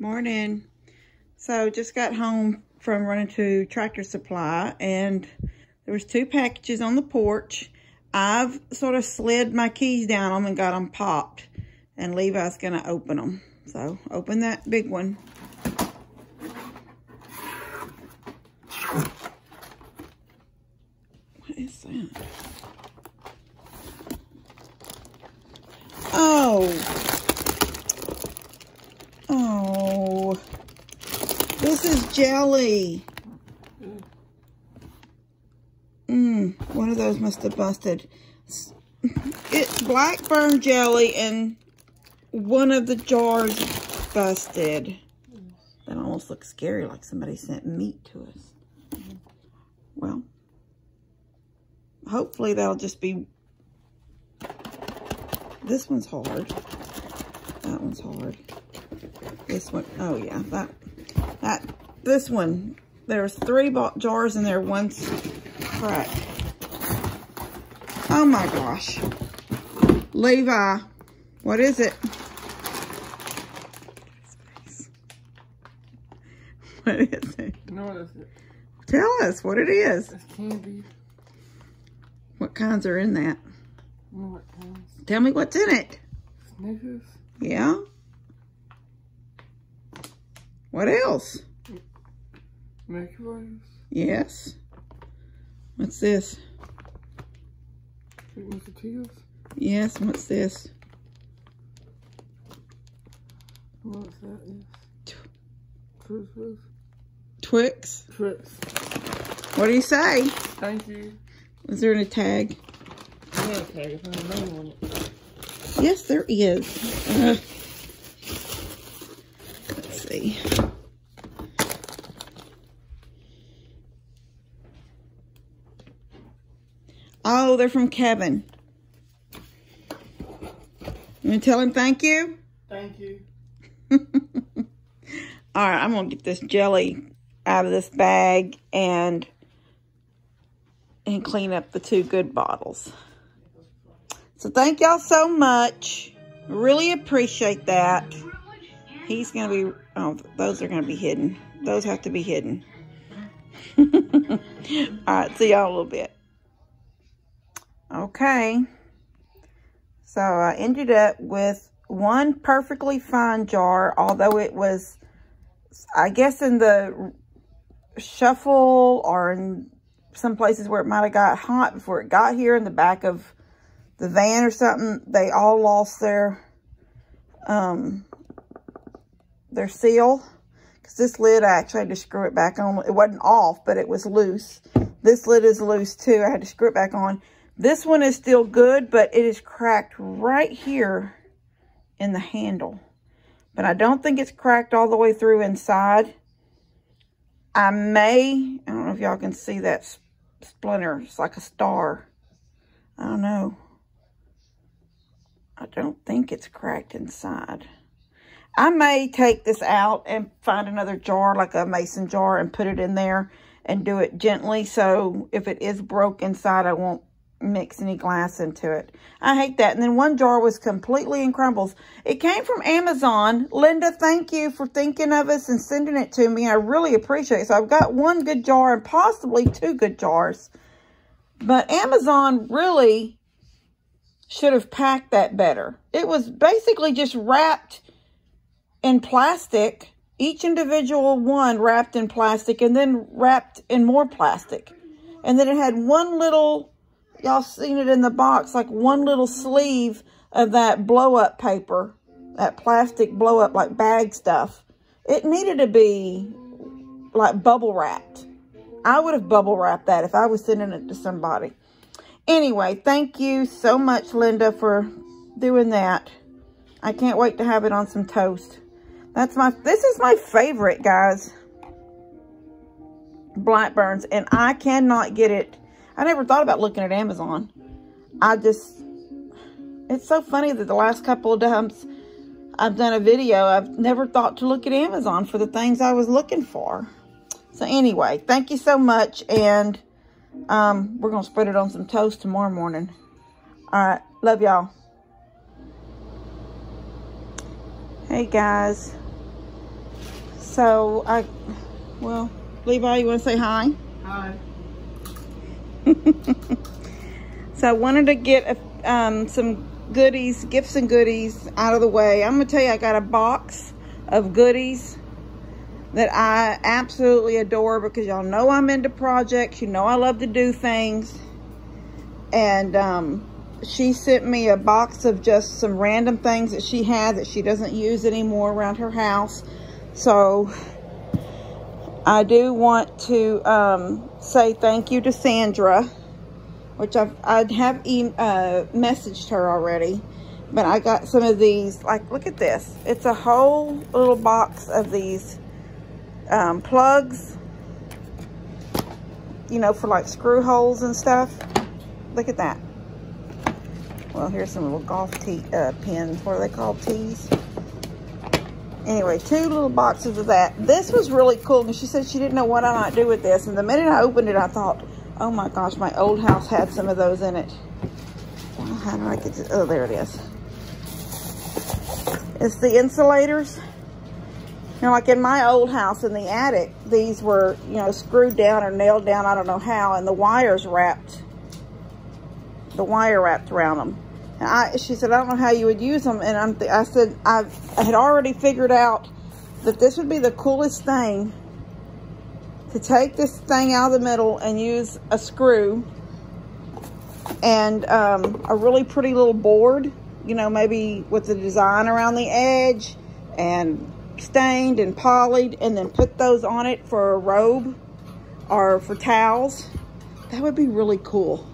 Morning. So just got home from running to Tractor Supply, and there was 2 packages on the porch. I've sort of slid my keys down them and got them popped, and Levi's gonna open them. So open that big one. What is that? Oh, this is jelly. One of those must have busted. It's Blackburn jelly, and one of the jars busted. That almost looks scary, like somebody sent meat to us. Well, hopefully that'll just be... This one's hard. That one's hard. This one, oh yeah, this one, there's 3 jars in there, one's cracked. Oh my gosh. Levi, what is it? What is it? No, what is it? Tell us what it is. It's candy. What kinds are in that? No, what kinds? Tell me what's in it. Snickers. Yeah? What else? Microwaves. Yes. What's this? Sweet Musketeers. Yes, what's this? What's that? Yes. Twix. Twix? Twix. What do you say? Thank you. Is there a tag? Okay, if I know one. Yes, there is. Let's see. Oh, they're from Kevin. You want to tell him thank you? Thank you. All right, I'm going to get this jelly out of this bag and clean up the 2 good bottles. So thank y'all so much. Really appreciate that. He's going to be, oh, those are going to be hidden. Those have to be hidden. All right, see y'all in a little bit. Okay. So I ended up with 1 perfectly fine jar, although it was, I guess, in the shuffle or in some places where it might have got hot before it got here in the back of the van or something, they all lost their seal. Because this lid, I actually had to screw it back on. It wasn't off, but it was loose. This lid is loose too. I had to screw it back on. This one is still good, but it is cracked right here in the handle. But I don't think it's cracked all the way through inside. I don't know if y'all can see that splinter. It's like a star. I don't know. I don't think it's cracked inside. I may take this out and find another jar, like a mason jar, and put it in there and do it gently. So if it is broke inside, I won't mix any glass into it. I hate that. And then 1 jar was completely in crumbles. It came from Amazon. Linda, thank you for thinking of us and sending it to me. I really appreciate it. So I've got 1 good jar and possibly 2 good jars. But Amazon really should have packed that better. It was basically just wrapped in plastic. Each individual one wrapped in plastic and then wrapped in more plastic. And then it had 1 little... Y'all seen it in the box, like 1 little sleeve of that blow-up paper, that plastic blow-up, like bag stuff. It needed to be, like, bubble wrapped. I would have bubble wrapped that if I was sending it to somebody. Anyway, thank you so much, Linda, for doing that. I can't wait to have it on some toast. This is my favorite, guys. Blackburns, and I cannot get it. I never thought about looking at Amazon. It's so funny that the last couple of times I've done a video, I've never thought to look at Amazon for the things I was looking for. So anyway, thank you so much. And we're going to spread it on some toast tomorrow morning. All right. Love y'all. Hey, guys. So well, Levi, you want to say hi? Hi. So I wanted to get some goodies, gifts and goodies out of the way. I'm gonna tell you, I got a box of goodies that I absolutely adore, because y'all know I'm into projects. You know I love to do things. And she sent me a box of just some random things that she had that she doesn't use anymore around her house. So I do want to say thank you to Sandra, which I have messaged her already. But I got some of these, like, look at this. It's a whole little box of these plugs, you know, for like screw holes and stuff. Look at that. Well, here's some little golf tee pins. What are they called? Tees? Anyway, 2 little boxes of that. This was really cool, and she said she didn't know what I might do with this. And the minute I opened it, I thought, oh my gosh, my old house had some of those in it. Well, how do I get this? Oh, there it is. It's the insulators. You know, like in my old house in the attic, these were, you know, screwed down or nailed down, I don't know how, and the wire wrapped around them. And she said, I don't know how you would use them. And I said, I had already figured out that this would be the coolest thing, to take this thing out of the middle and use a screw and a really pretty little board, you know, maybe with the design around the edge and stained and polished, and then put those on it for a robe or for towels. That would be really cool.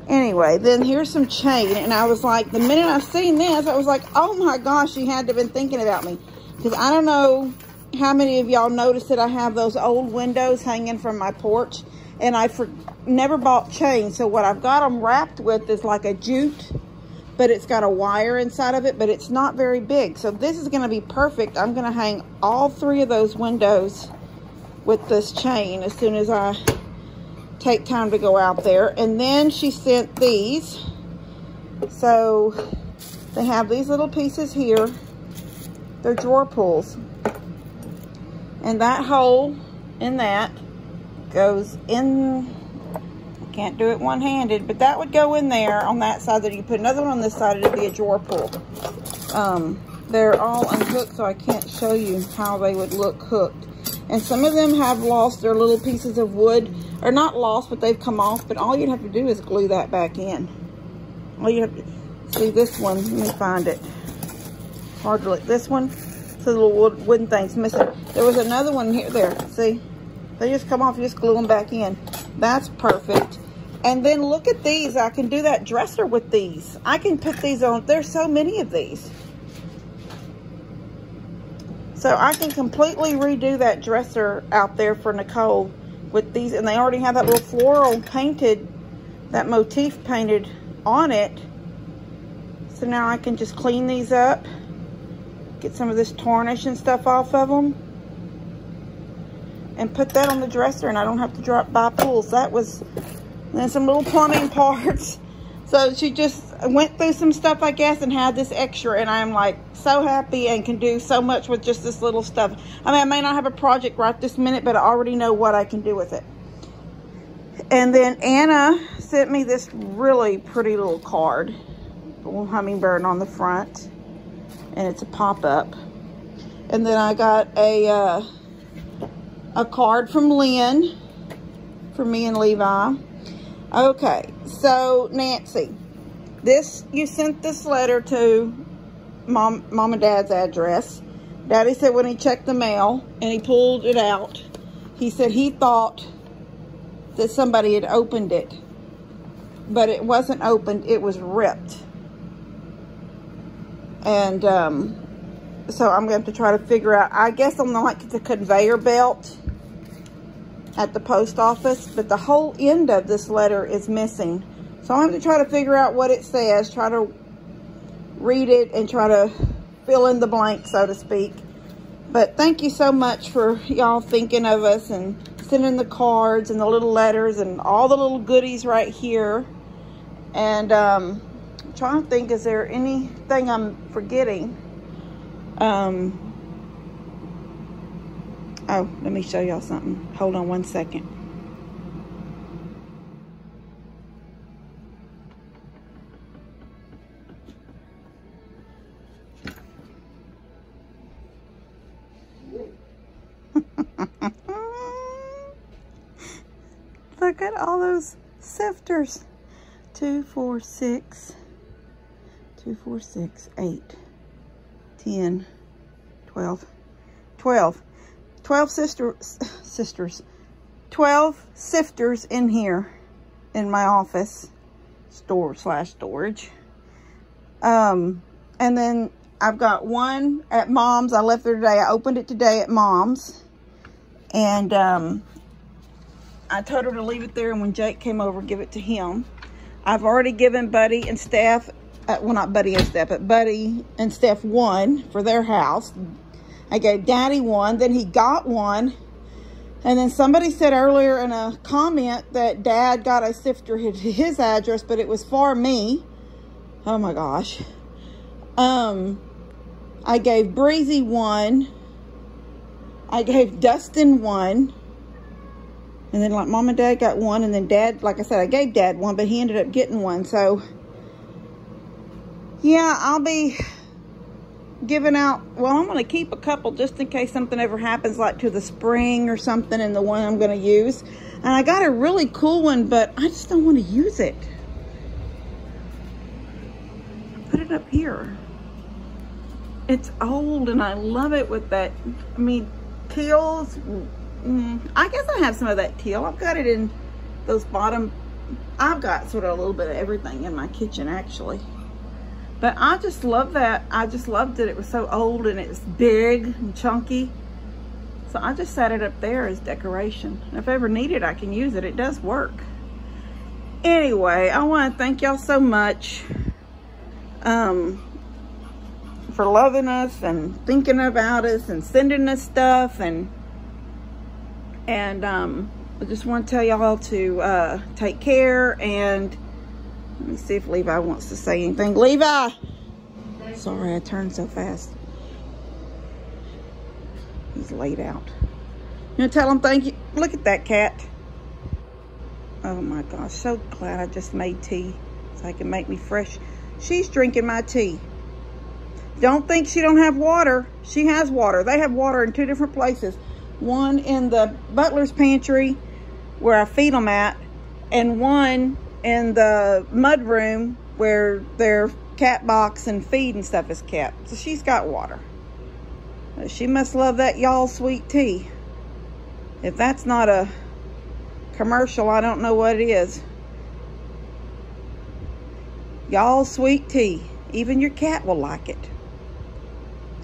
Anyway, then here's some chain, and I was like, the minute I seen this, I was like, oh my gosh, she had to have been thinking about me. Because I don't know how many of y'all noticed that I have those old windows hanging from my porch, and I never bought chain. So what I've got them wrapped with is like a jute, but it's got a wire inside of it, but it's not very big. So this is gonna be perfect. I'm gonna hang all 3 of those windows with this chain as soon as I take time to go out there. And then she sent these. So they have these little pieces here. They're drawer pulls. And that hole in that goes in. I can't do it one-handed, but that would go in there on that side. That you put another one on this side, it'd be a drawer pull. They're all unhooked, so I can't show you how they would look hooked. And some of them have lost their little pieces of wood, or not lost, but they've come off. But all you'd have to do is glue that back in. All you have to see, this one, let me find it. Hard to look. This one, so the little wooden thing's missing. There was another one here. There, see? They just come off. You just glue them back in. That's perfect. And then look at these. I can do that dresser with these. I can put these on. There's so many of these. So I can completely redo that dresser out there for Nicole with these. And they already have that little floral painted, that motif painted on it. So now I can just clean these up, get some of this tarnish and stuff off of them, and put that on the dresser, and I don't have to buy pulls. That was, and then some little plumbing parts. So she just went through some stuff, I guess, and had this extra, and I'm like so happy and can do so much with just this little stuff. I mean, I may not have a project right this minute, but I already know what I can do with it. And then Anna sent me this really pretty little card, a little hummingbird on the front, and it's a pop-up. And then I got a card from Lynn for me and Levi. Okay, so Nancy, you sent this letter to Mom and Dad's address. Daddy said when he checked the mail and he pulled it out, he said he thought that somebody had opened it, but it wasn't opened, it was ripped. And so I'm going to try to figure out, I guess I'm like the conveyor belt at the post office, but the whole end of this letter is missing. So I'm going to try to figure out what it says, try to read it and try to fill in the blank, so to speak. But thank you so much for y'all thinking of us and sending the cards and the little letters and all the little goodies right here. And I'm trying to think, is there anything I'm forgetting? Oh, let me show y'all something. Hold on one second. Look at all those sifters. 2, 4, 6, 2, 4, 6, 8, 10, 12, 12. 12 sisters. 12 sifters in here in my office. Storage. And then I've got one at Mom's. I left there today. I opened it today at Mom's. And I told her to leave it there, and when Jake came over, give it to him. I've already given Buddy and Steph, well, not Buddy and Steph, but Buddy and Steph one for their house. I gave Daddy one, then he got one. And then somebody said earlier in a comment that Dad got a sifter to his address, but it was for me. Oh my gosh. I gave Breezy one. I gave Dustin one. And then like Mom and Dad got one. And then Dad, like I said, I gave Dad one, but he ended up getting one. So yeah, I'll be giving out, well, I'm going to keep a couple just in case something ever happens, like to the spring or something, and the one I'm going to use. And I got a really cool one, but I just don't want to use it. Put it up here. It's old and I love it with that, I mean, teals. I guess I have some of that teal. I've got it in those bottom, I've got sort of a little bit of everything in my kitchen actually. But I just love that. I just loved it. It was so old and it's big and chunky. So I just set it up there as decoration. If ever needed, I can use it. It does work. Anyway, I want to thank y'all so much for loving us and thinking about us and sending us stuff. And I just want to tell y'all to take care. And let me see if Levi wants to say anything. Levi! Sorry, I turned so fast. He's laid out. You gonna tell him thank you? Look at that cat. Oh my gosh, so glad I just made tea so I can make me fresh. She's drinking my tea. Don't think she don't have water. She has water. They have water in 2 different places. One in the butler's pantry where I feed them at, and one in the mud room where their cat box and feed and stuff is kept. So she's got water. She must love that y'all sweet tea. If that's not a commercial, I don't know what it is. Y'all sweet tea. Even your cat will like it.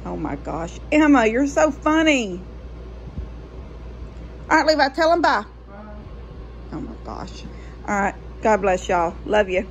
Oh my gosh. Emma, you're so funny. All right, Levi, tell them bye. Oh my gosh. All right. God bless y'all. Love you.